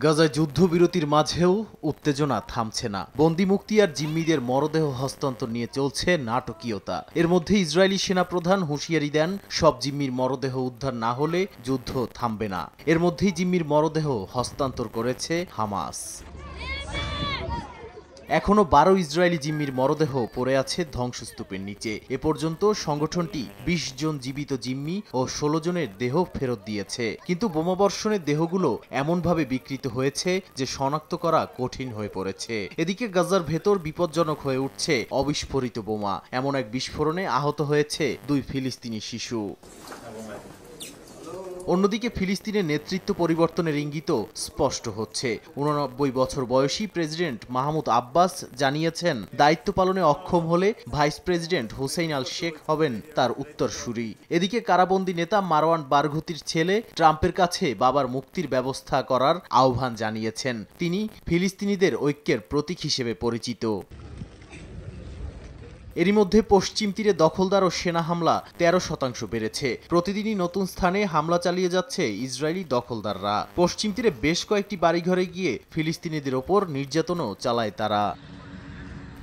গাজায় যুদ্ধবিরতির মাঝেও উত্তেজনা থামছে না। বন্দি মুক্তি আর জিম্মিদের মরদেহ হস্তান্তর নিয়ে চলছে নাটকীয়তা। এর মধ্যে ইসরায়েলি সেনাপ্রধান হুঁশিয়ারি দেন, সব জিম্মির মরদেহ উদ্ধার না হলে যুদ্ধ থামবে না। এর মধ্যেই জিম্মির মরদেহ হস্তান্তর করেছে হামাস। এখনো 12 ইসরায়েলি জিম্মির মরদেহ পড়ে আছে ধ্বংসস্তূপের নিচে। এ পর্যন্ত সংগঠনটি 20 জন জীবিত জিম্মি ও 16 জনের দেহ ফেরত দিয়েছে। কিন্তু বোমাবর্ষণের দেহগুলো এমনভাবে বিকৃত হয়েছে যে শনাক্ত করা কঠিন হয়ে পড়েছে। এদিকে গাজার ভেতর বিপজ্জনক হয়ে উঠছে অবিস্ফোরিত বোমা। এমন এক বিস্ফোরণে আহত হয়েছে 2 ফিলিস্তিনি শিশু। অন্যদিকে ফিলিস্তিনের নেতৃত্ব পরিবর্তনের ইঙ্গিতও স্পষ্ট হচ্ছে। 89 বছর বয়সী প্রেসিডেন্ট মাহমুদ আব্বাস জানিয়েছেন, দায়িত্ব পালনে অক্ষম হলে ভাইস প্রেসিডেন্ট হুসেইন আল শেখ হবেন তার উত্তরসূরি। এদিকে কারাবন্দী নেতা মারওয়ান বারঘুতির ছেলে ট্রাম্পের কাছে বাবার মুক্তির ব্যবস্থা করার আহ্বান জানিয়েছেন। তিনি ফিলিস্তিনিদের ঐক্যের প্রতীক হিসেবে পরিচিত। এরই মধ্যে পশ্চিম তীরে দখলদার ও সেনা হামলা 13% বেড়েছে। প্রতিদিনই নতুন স্থানে হামলা চালিয়ে যাচ্ছে ইসরায়েলি দখলদাররা। পশ্চিম তীরে বেশ কয়েকটি বাড়িঘরে গিয়ে ফিলিস্তিনিদের ওপর নির্যাতনও চালায় তারা।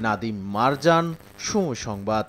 নাদিম মারজান, সময় সংবাদ।